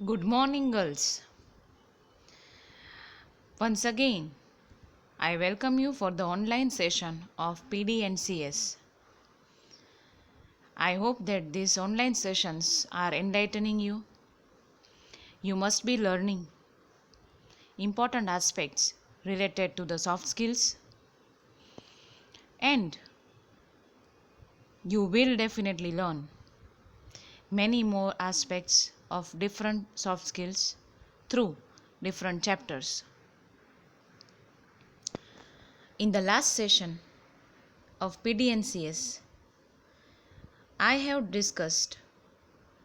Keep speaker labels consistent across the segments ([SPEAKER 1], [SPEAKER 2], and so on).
[SPEAKER 1] Good morning, girls. Once again, I welcome you for the online session of PDNCS. I hope that these online sessions are enlightening you. You must be learning important aspects related to the soft skills, and you will definitely learn many more aspects of different soft skills through different chapters. In the last session of PDNCS, I have discussed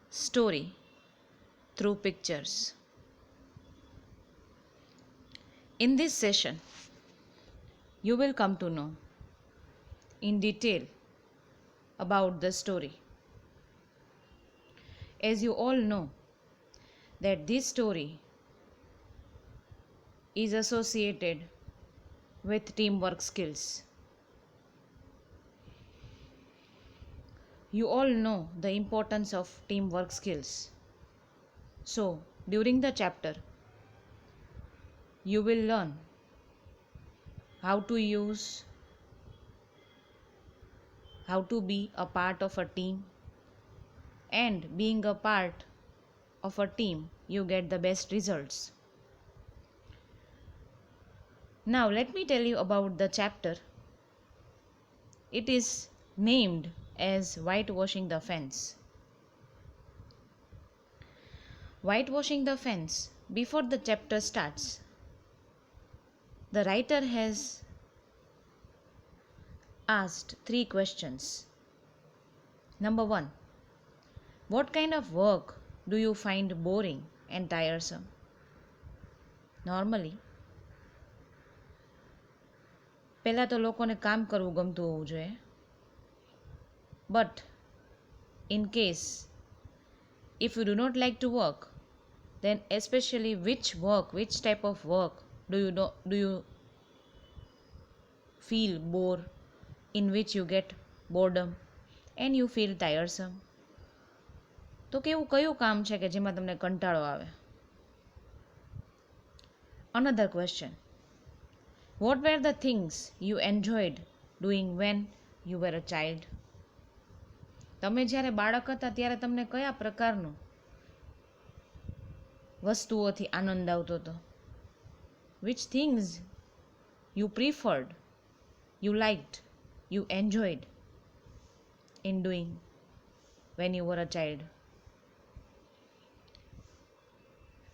[SPEAKER 1] story through pictures. In this session, you will come to know in detail about the story. As you all know, that this story is associated with teamwork skills. You all know the importance of teamwork skills. So, during the chapter, you will learn how to use, how to be a part of a team, and being a part of a team, you get the best results. Now, let me tell you about the chapter. It is named as Whitewashing the Fence. Whitewashing the Fence. Before the chapter starts, the writer has asked 3 questions. Number 1. What kind of work do you find boring and tiresome? Normally, પહેલાં તો લોકોને કામ કરવું ગમતું હોવું જોઈએ. But in case if you do not like to work, then especially which type of work do you feel bore, in which you get boredom and you feel tiresome? તો કેવું કયું કામ છે કે જેમાં તમને કંટાળો આવે? Another question. What were the things you enjoyed doing when you were a child? તમે જ્યારે બાળક હતા ત્યારે તમને કયા પ્રકારનું વસ્તુઓથી આનંદ આવતો હતો? Which things you preferred, you liked, you enjoyed in doing when you were a child?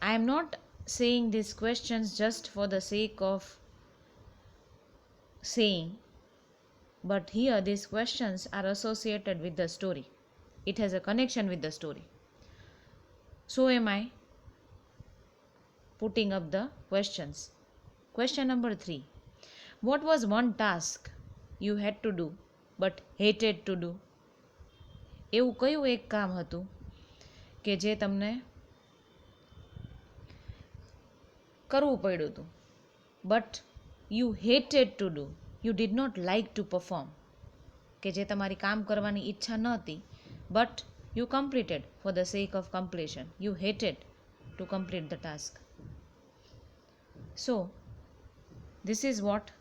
[SPEAKER 1] I am not saying these questions just for the sake of saying, but here these questions are associated with the story. It has a connection with the story. So am I putting up the questions. Question number 3. What was one task you had to do but hated to do? એવું કયું એક કામ હતું કે જે તમને કરવું પડ્યું હતું, but you hated to do, you did not like to perform, કે જે તમારી કામ કરવાની ઈચ્છા ન હતી, but you completed for the sake of completion. You hated to complete the task. So, this is what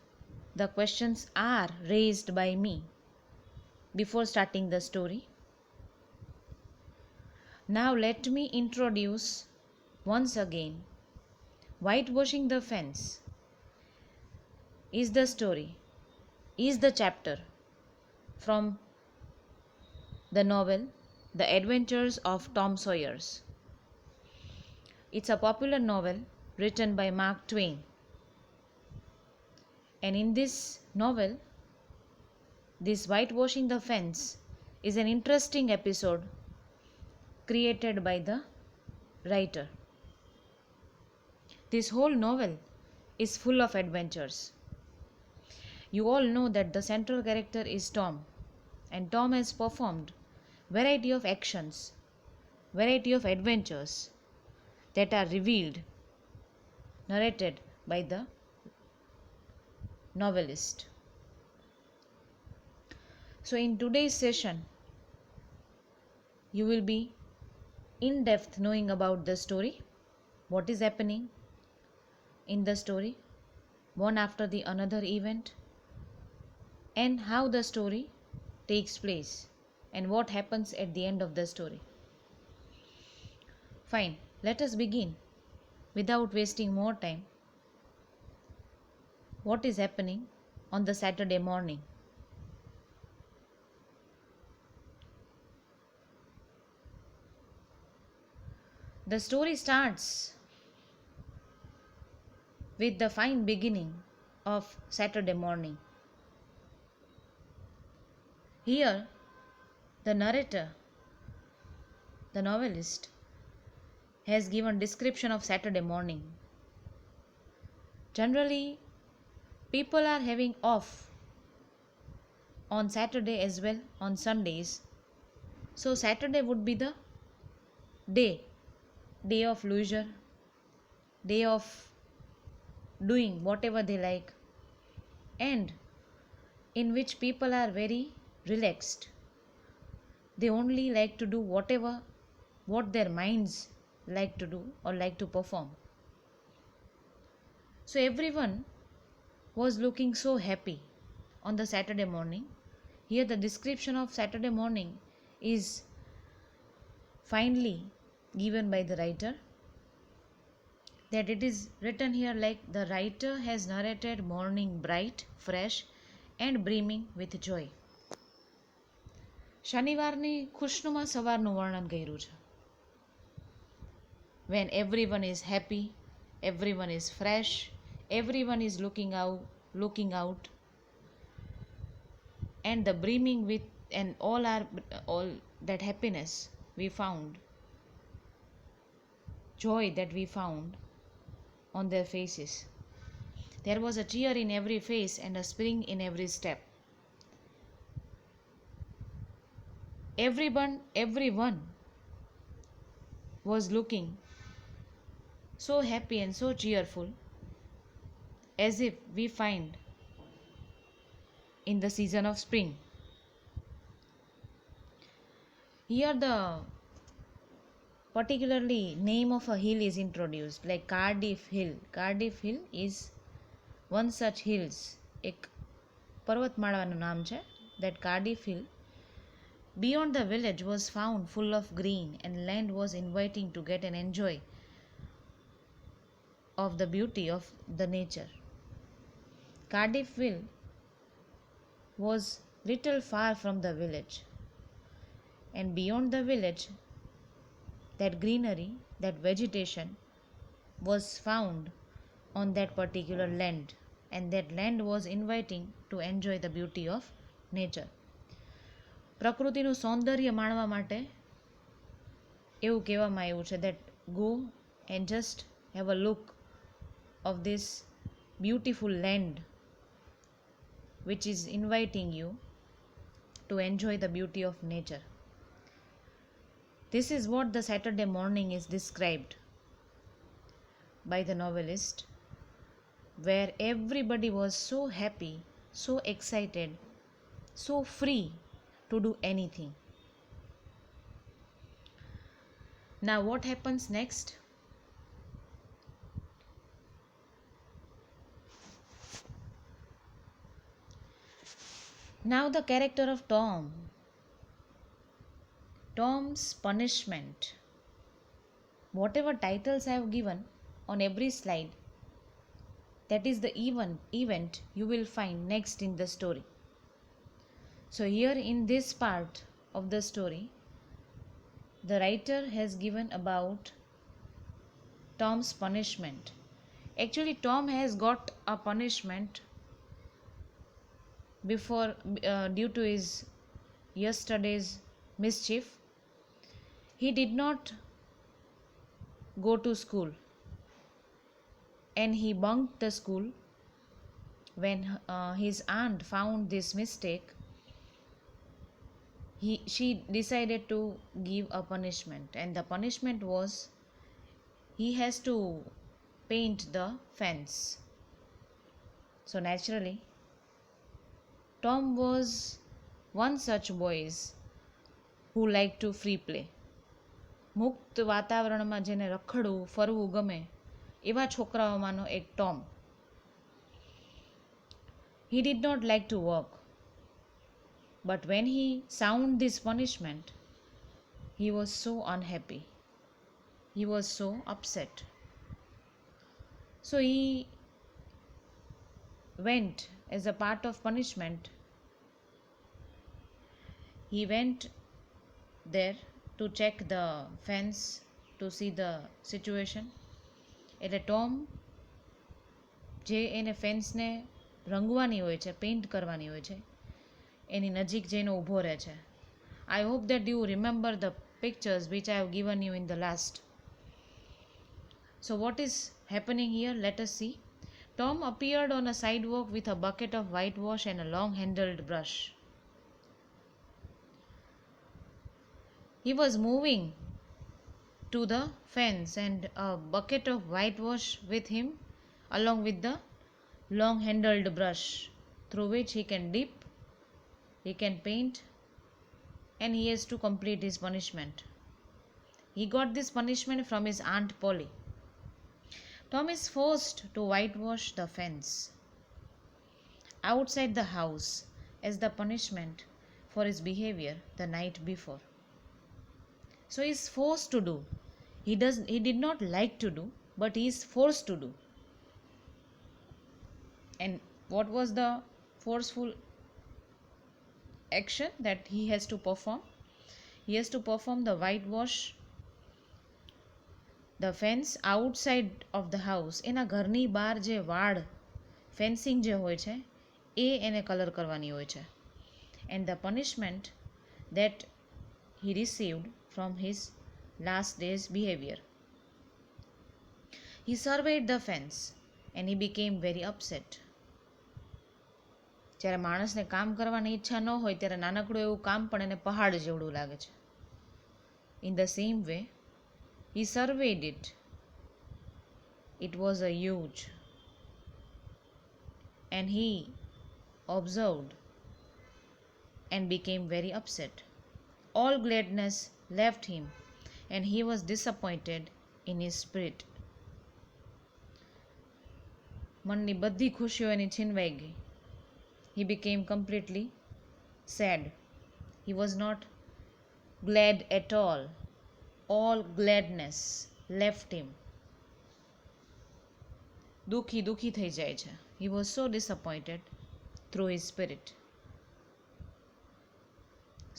[SPEAKER 1] the questions are raised by me before starting the story. Now let me introduce once again. Whitewashing the Fence is the story, is the chapter from the novel The Adventures of Tom Sawyer. It's a popular novel written by Mark Twain. And in this novel, this Whitewashing the Fence is an interesting episode created by the writer. This whole novel is full of adventures. You all know that the central character is Tom, and Tom has performed variety of actions, variety of adventures that are revealed, narrated by the novelist. So in today's session, you will be in depth knowing about the story, what is happening in the story, one after the another event, and how the story takes place and what happens at the end of the story. Fine, let us begin without wasting more time. What is happening on the Saturday morning? The story starts with the fine beginning of Saturday morning. Here, the narrator, the novelist, has given description of Saturday morning. Generally, people are having off on Saturday as well on Sundays. So Saturday would be the day of leisure, day of doing whatever they like, and in which people are very relaxed. They only like to do what their minds like to do or like to perform. So everyone was looking so happy on the Saturday morning. Here the description of Saturday morning is finely given by the writer, that it is written here like the writer has narrated morning bright, fresh and brimming with joy. શનિવારની ખુશનુમા સવારનું વર્ણન કર્યું છે. When everyone is happy, everyone is fresh, everyone is looking out, and the brimming with and all that happiness we found, joy that we found on their faces. There was a cheer in every face and a spring in every step. Everyone was looking so happy and so cheerful, as if we find in the season of spring. Here the particularly name of a hill is introduced, like Cardiff Hill. Cardiff Hill is one such hills, એક પર્વતમાળાનું નામ છે, that Cardiff Hill. Beyond the village was found full of green, and land was inviting to get and enjoy of the beauty of the nature. Cardiff Hill was little far from the village, and beyond the village, that greenery, that vegetation was found on that particular land, and that land was inviting to enjoy the beauty of nature. પ્રકૃતિનું સૌંદર્ય માણવા માટે એવું કહેવામાં આવ્યું છે, that go and just have a look of this beautiful land which is inviting you to enjoy the beauty of nature. This is what the Saturday morning is described by the novelist, where everybody was so happy, so excited, so free to do anything. Now what happens next? Now the character of Tom's punishment. Whatever titles I have given on every slide, that is the event you will find next in the story. So here in this part of the story, the writer has given about Tom's punishment. Actually, Tom has got a punishment before due to his yesterday's mischief. He did not go to school, and he bunked the school. When his aunt found this mistake, she decided to give a punishment, and the punishment was he has to paint the fence. So naturally, Tom was one such boy who liked to free play. મુક્ત વાતાવરણમાં જેને રખડવું ફરવું ગમે એવા છોકરાઓમાંનો એક Tom. He did not like to work, but when he sound this punishment, he was so unhappy. He was so upset. So he went as a part of punishment. He went there to check the fence to see the situation. એટલે Tom જે એને ફેન્સને રંગવાની હોય છે, paint કરવાની હોય છે, એની નજીક જઈને ઊભો રહે છે. I hope that you remember the pictures which I have given you in the last. So what is happening here? Let us see. Tom appeared on a sidewalk with a bucket of whitewash and a long handled brush. He was moving to the fence and a bucket of whitewash with him, along with the long handled brush through which he can dip, he can paint, and he has to complete his punishment. He got this punishment from his Aunt Polly. Tom is forced to whitewash the fence outside the house as the punishment for his behavior the night before. So he is forced to do. He did not like to do, but he is forced to do. And what was the forceful action that he has to perform? He has to perform the whitewash the fence outside of the house. એના ઘરની બહાર જે વાડ fencing જે હોય છે એ એને colour કરવાની હોય છે. And the punishment that he received from his last day's behavior. He surveyed the fence and he became very upset. જ્યારે માણસને કામ કરવાની ઈચ્છા ન હોય ત્યારે નાનકડું એવું કામ પણ એને પહાડ જેવડું લાગે છે. In the same way, he surveyed it. It was a huge. And he observed and became very upset. All gladness left him and he was disappointed in his spirit. મનની બધી ખુશીઓ એની છીનવાઈ ગઈ. He became completely sad. He was not glad at all. All gladness left him. દુઃખી થઈ જાય છે. He was so disappointed through his spirit.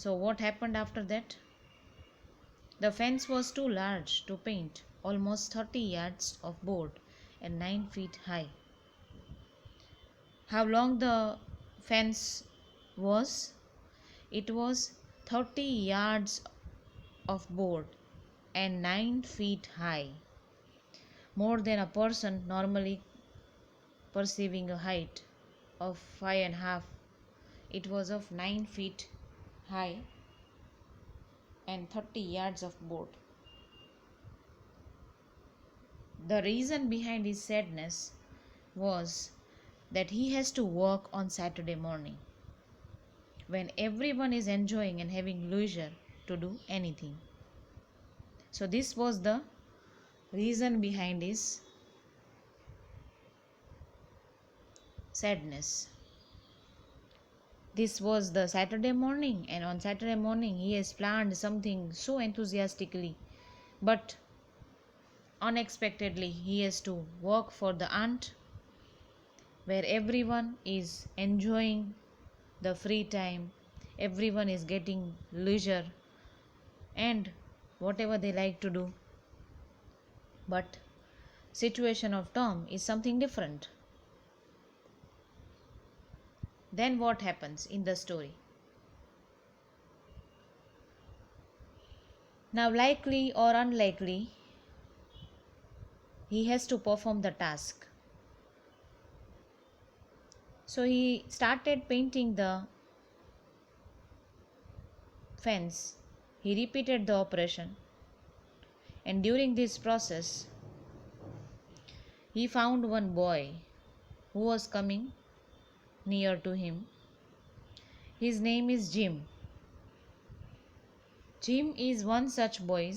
[SPEAKER 1] So what happened after that? The fence was too large to paint, almost 30 yards of board and 9 feet high. How long the fence was? It was 30 yards of board and 9 feet high, more than a person normally perceiving a height of 5.5. It was of 9 feet high and 30 yards of board. The reason behind his sadness was that he has to work on Saturday morning when everyone is enjoying and having leisure to do anything. So this was the reason behind his sadness. This was the Saturday morning, and on Saturday morning he has planned something so enthusiastically, but unexpectedly he has to work for the aunt where everyone is enjoying the free time, everyone is getting leisure and whatever they like to do. But situation of Tom is something different. Then what happens in the story? Now, likely or unlikely, he has to perform the task. So he started painting the fence. He repeated the operation, and during this process he found one boy who was coming near to him. His name is Jim. Jim is one such boy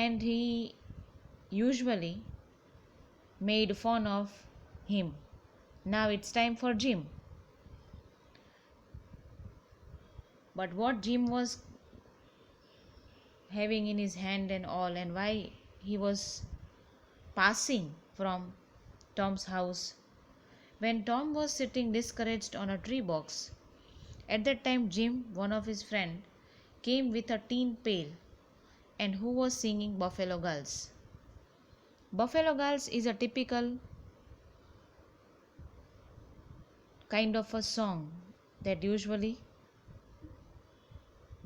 [SPEAKER 1] and he usually made fun of him. Now it's time for Jim. But what Jim was having in his hand and all, and why he was passing from Tom's house when Tom was sitting discouraged on a tree box. At that time, Jim, one of his friends, came with a tin pail and who was singing Buffalo Girls. Buffalo Girls is a typical kind of a song that usually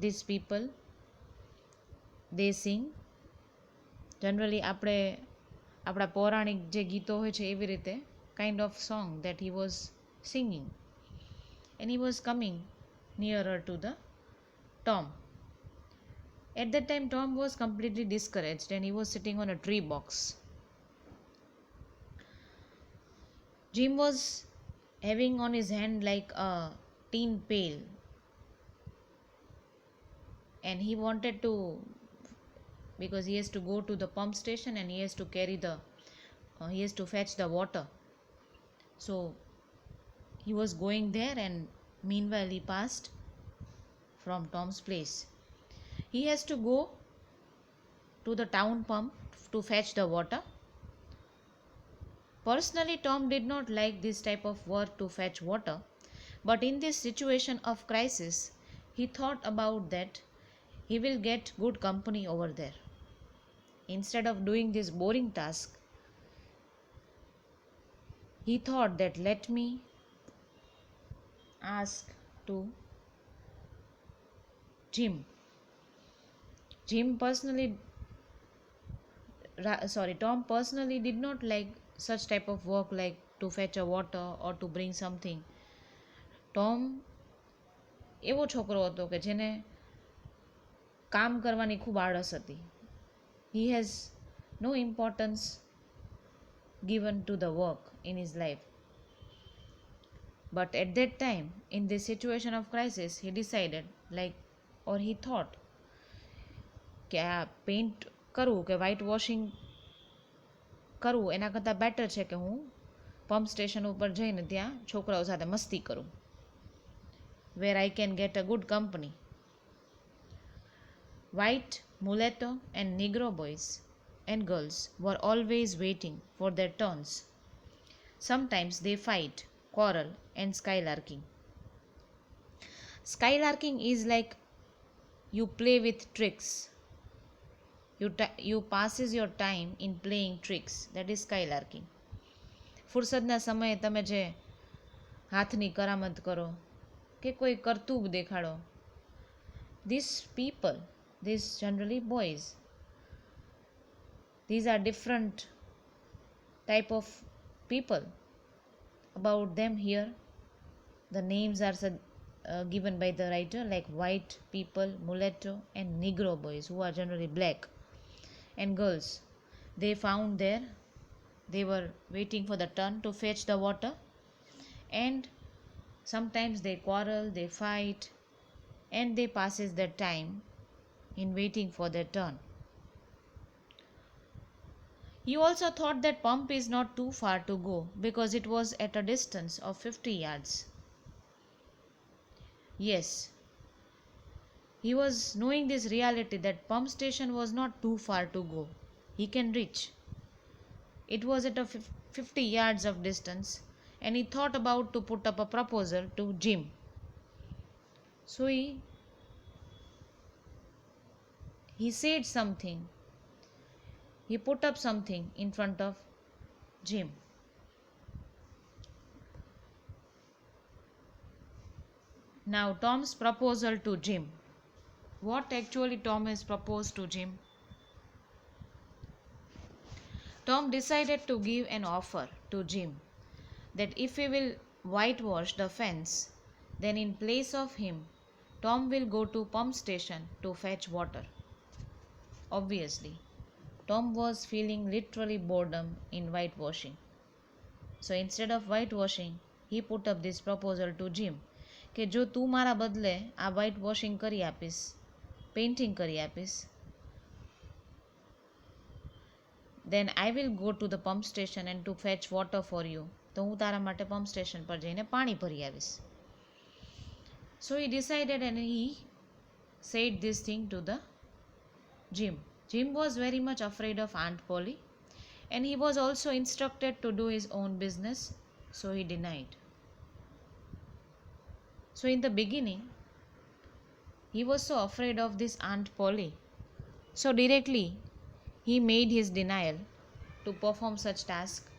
[SPEAKER 1] these people they sing. Generally આપણે આપણા પૌરાણિક જે ગીતો હોય છે એવી રીતે kind of song that he was singing, and he was coming nearer to the Tom. At that time Tom was completely discouraged and he was sitting on a tree box. Jim was having on his hand like a tin pail, and he wanted to, because he has to go to the pump station and he has to carry the he has to fetch the water. So he was going there, and meanwhile he passed from Tom's place. He has to go to the town pump to fetch the water. Personally, Tom did not like this type of work to fetch water, but in this situation of crisis, he thought about that he will get good company over there. Instead of doing this boring task, he thought that let me ask to Jim. Tom personally did not like such type of work like to fetch a water or to bring something. Tom એવો છોકરો હતો કે જેને કામ કરવાની ખૂબ આળસ હતી. He has no importance given to the work in his life. But at that time, in this situation of crisis, he decided or he thought કે આ પેઇન્ટ કરવું કે વ્હાઇટ વોશિંગ કરવું એના કરતાં બેટર છે કે હું પંપ સ્ટેશન ઉપર જઈને ત્યાં છોકરાઓ સાથે મસ્તી કરું, where I can get a good company. White, mulatto and Negro boys and girls were always waiting for their turns. Sometimes they fight, quarrel and skylarking. Skylarking is like you play with tricks. You passes your time in playing tricks. That is skylarking. ફુરસદના સમયે તમે જે હાથની કરામત કરો કે કોઈ કરતૂબ દેખાડો. These people, these generally boys, these are different type of people. About them here, the names are given by the writer like white people, mulatto and Negro boys, who are generally black, and girls. They found there, they were waiting for the turn to fetch the water, and sometimes they quarrel, they fight, and they passes their time in waiting for their turn. He also thought that pump is not too far to go because it was at a distance of 50 yards. Yes, he was knowing this reality that pump station was not too far to go. He can reach. It was at a 50 yards of distance, and he thought about to put up a proposal to Jim. So he said something. He put up something in front of Jim. Now Tom's proposal to Jim. What actually Tom has proposed to Jim? Tom decided to give an offer to Jim that if he will whitewash the fence, then in place of him, Tom will go to pump station to fetch water. Obviously, Tom was feeling literally boredom in whitewashing. So instead of whitewashing, he put up this proposal to Jim કે જો તું મારા બદલે આ whitewashing કરી આપીશ, painting કરી આપીશ, then I will go to the pump station and to fetch water for you. તો હું તારા માટે પંપ સ્ટેશન પર જઈને પાણી ભરી આવીશ. So he decided and he said this thing to the Jim. Jim was very much afraid of Aunt Polly and he was also instructed to do his own business, so he denied. So in the beginning, he was so afraid of this Aunt Polly. So directly, he made his denial to perform such task.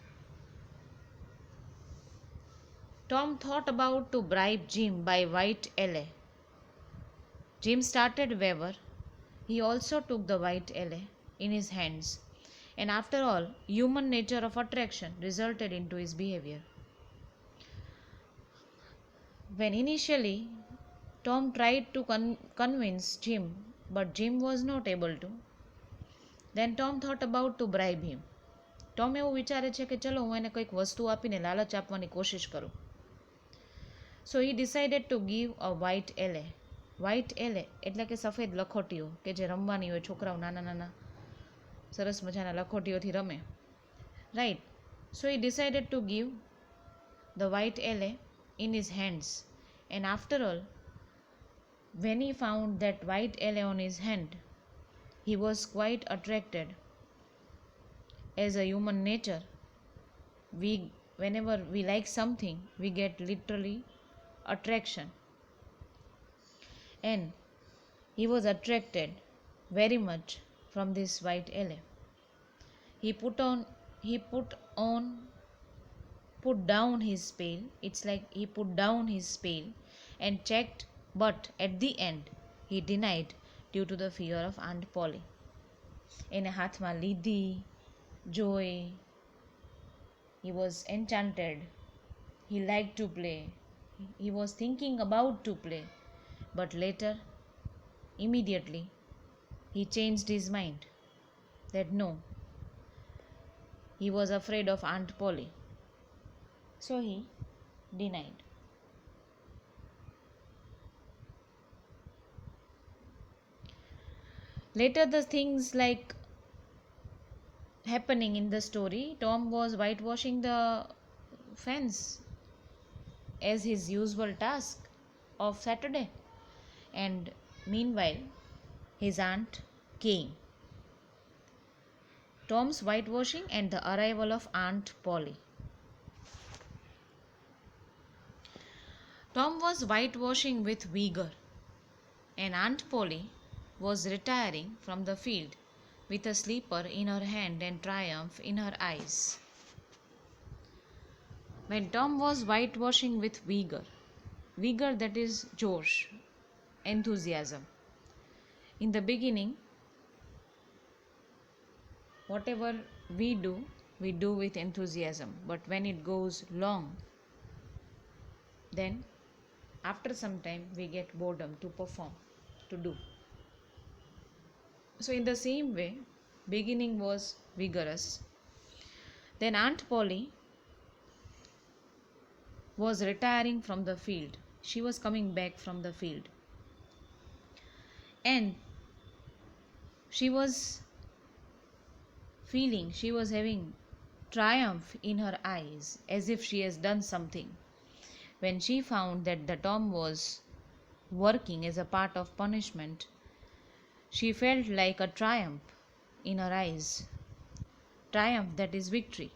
[SPEAKER 1] Tom thought about to bribe Jim by white LA. Jim started waver. He also took the white LA in his hands. And after all, human nature of attraction resulted into his behavior. When initially Tom tried to convince Jim, but Jim was not able to, then Tom thought about to bribe him. Tom એવું વિચારે છે કે ચલો હું એને કંઈક વસ્તુ આપીને લાલચ આપવાની કોશિશ કરું. So he decided to give a white LA. White LA એટલે કે સફેદ લખોટીઓ કે જે રમવાની હોય, છોકરાઓ નાના નાના સરસ મજાના લખોટીઓથી રમે, right? So he decided to give the white LA in his hands, and after all, when he found that white LA on his hand, he was quite attracted. As a human nature, whenever we like something, we get literally attraction, and he was attracted very much from this white LA. He put down his spell. It's like he put down his spell and checked, but at the end he denied due to the fear of Aunt Polly. એને હાથમાં લીધી, જોઈ. He was enchanted. He liked to play. He was thinking about to play. But later, immediately, he changed his mind that no, he was afraid of Aunt Polly. So he denied. Later, the things like happening in the story, Tom was whitewashing the fence as his usual task of Saturday, and meanwhile his aunt came. Tom's whitewashing and the arrival of Aunt Polly. Tom was whitewashing with vigor, and Aunt Polly was retiring from the field with a slipper in her hand and triumph in her eyes. When Tom was whitewashing with vigor, that is Josh, enthusiasm. In the beginning, whatever we do with enthusiasm, but when it goes long, then after some time we get boredom to perform, to do. So in the same way, beginning was vigorous. Then Aunt Polly was retiring from the field. She was coming back from the field, and she was having triumph in her eyes, as if she has done something. When she found that the Tom was working as a part of punishment, she felt like a triumph in her eyes. Triumph, that is victory.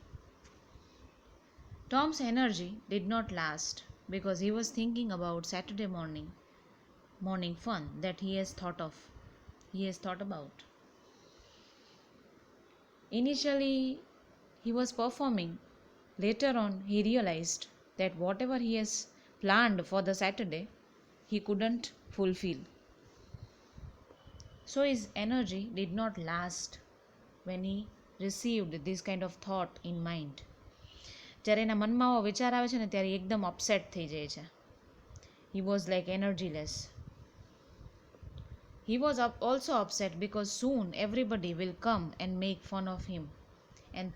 [SPEAKER 1] Tom's energy did not last because he was thinking about Saturday morning fun that he has thought about. Initially, he was performing. Later on, he realized that whatever he has planned for the Saturday, he couldn't fulfill. So his energy did not last when he received this kind of thought in mind. જ્યારે એના મનમાં આવો વિચાર આવે છે ને ત્યારે એકદમ અપસેટ થઈ જાય છે. He was like energyless. He was also upset because soon everybody will come and make fun of him, and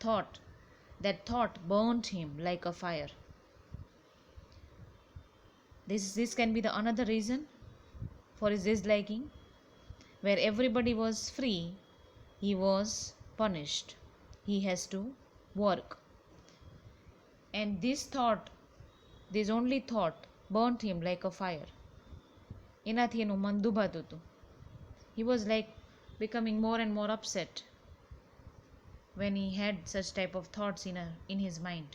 [SPEAKER 1] that thought burnt him like a fire. This can be the another reason for his disliking. Where everybody was free, he was punished. he has to work. And this only thought burnt him like a fire. એનાથી એનું મન દુભાતું હતું. He was like becoming more and more upset when he had such type of thoughts in his mind.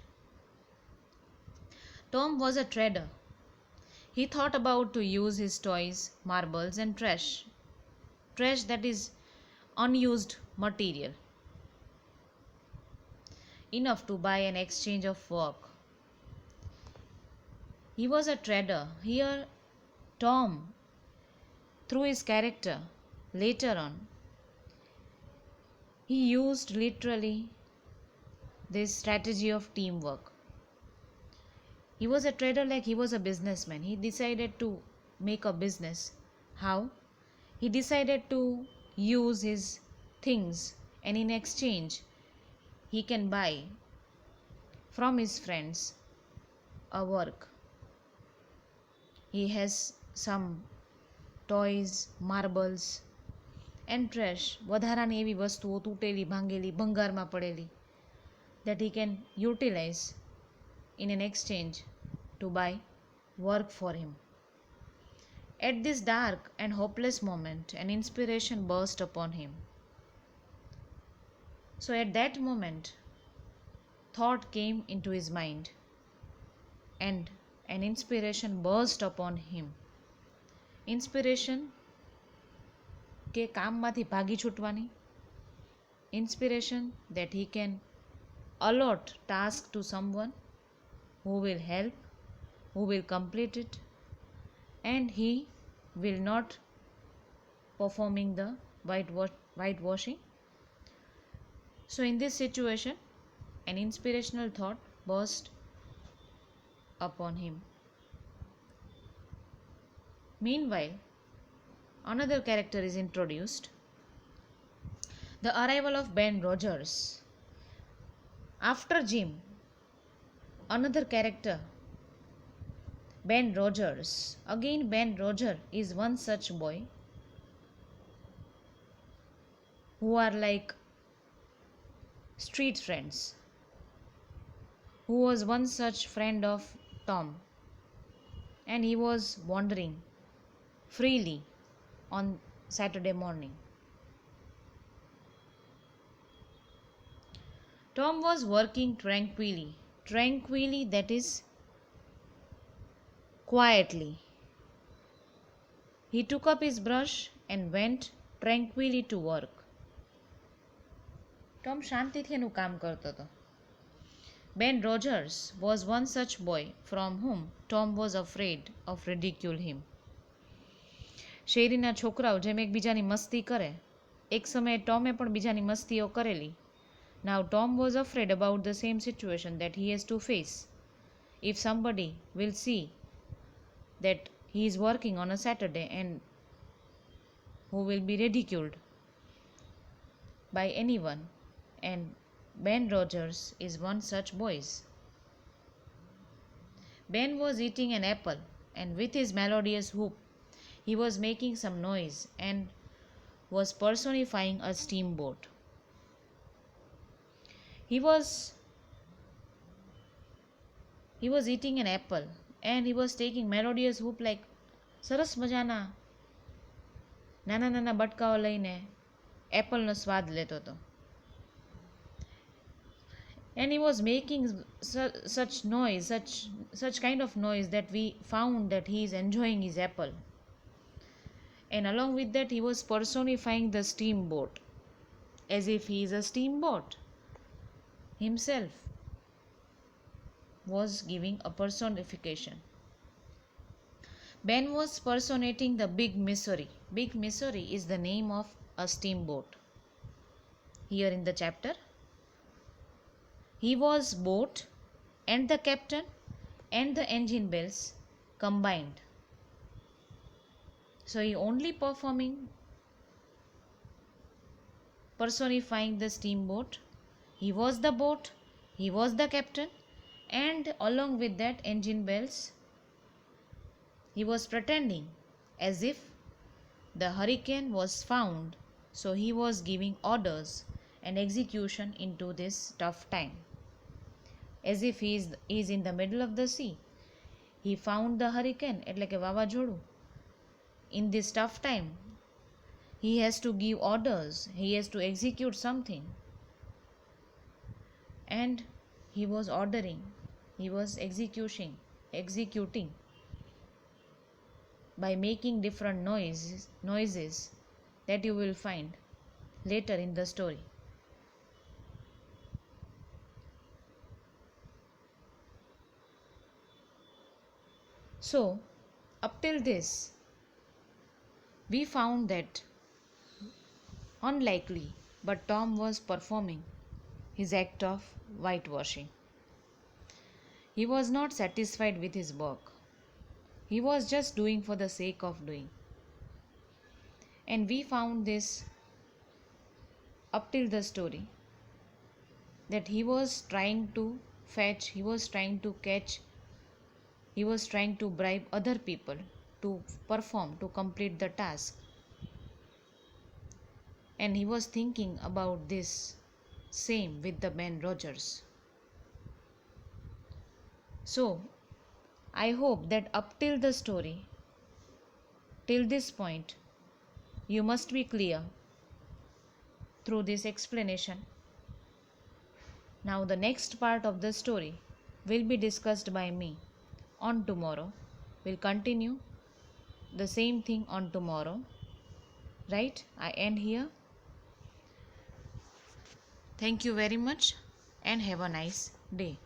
[SPEAKER 1] Tom was a trader. He thought about to use his toys, marbles and trash that is unused material, enough to buy an exchange of work. He was a trader. Here Tom, through his character later on, he used literally this strategy of teamwork. He was a trader like he was a businessman. He decided to make a business. How? He decided to use his things, and in exchange he can buy from his friends a work. He has some toys, marbles and trash, વધારાની એવી વસ્તુઓ તૂટેલી ભાંગેલી ભંગારમાં પડેલી, that he can utilize in an exchange to buy work for him. At this dark and hopeless moment, an inspiration burst upon him. So at that moment, thought came into his mind and an inspiration burst upon him. Inspiration કે કામમાંથી ભાગી છૂટવાની, inspiration that he can allot task to someone who will help, who will complete it, and he will not performing the whitewashing. So in this situation, an inspirational thought burst upon him. Meanwhile, another character is introduced, the arrival of Ben Rogers. After Jim, another character, Ben Rogers. Again, Ben Roger is one such boy who are like street friends, who was one such friend of Tom, and he was wandering freely on Saturday morning. Tom was working tranquilly, that is quietly. He took up his brush and went tranquilly to work. Tom શાંતિથી એનું કામ કરતો હતો. Ben Rogers was one such boy from whom Tom was afraid of ridicule him. શેરીના છોકરાઓ જેમ એકબીજાની મસ્તી કરે, એક સમયે ટોમે પણ બીજાની મસ્તીઓ કરેલી. Now Tom was afraid about the same situation that he has to face. If somebody will see that he is working on a Saturday and who will be ridiculed by anyone, and Ben Rogers is one such boy. Ben was eating an apple, and with his melodious whoop he was making some noise and was personifying a steamboat. He was eating an apple and he was taking melodious whoop like સરસ મજાના નાના નાના બટકાઓ લઈને એપલનો સ્વાદ લેતો હતો. And he was making such noise, such kind of noise that we found that he is enjoying his apple. And along with that, he was personifying the steamboat as if he is a steamboat. Himself was giving a personification. Ben was personating the Big Missouri. Big Missouri is the name of a steamboat. Here in the chapter, he was boat and the captain and the engine bells combined. So he only personifying the steamboat. He was the boat, he was the captain, and along with that engine bells, he was pretending as if the hurricane was found. So he was giving orders and execution into this tough time. As if he is in the middle of the sea. He found the hurricane, એટલે કે વાવાઝોડું. In this tough time, he has to give orders, he has to execute something. And he was ordering, he was executing by making different noises that you will find later in the story. So, up till this, we found that unlikely, but Tom was performing his act of whitewashing. He was not satisfied with his work. He was just doing for the sake of doing. And we found this up till the story that he was trying to fetch, he was trying to catch, he was trying to bribe other people to perform, to complete the task. And he was thinking about this same with the man Rogers. So, I hope that up till the story, till this point, you must be clear through this explanation. Now, the next part of the story will be discussed by me on tomorrow. We'll continue the same thing on tomorrow. Right? I end here. Thank you very much and have a nice day.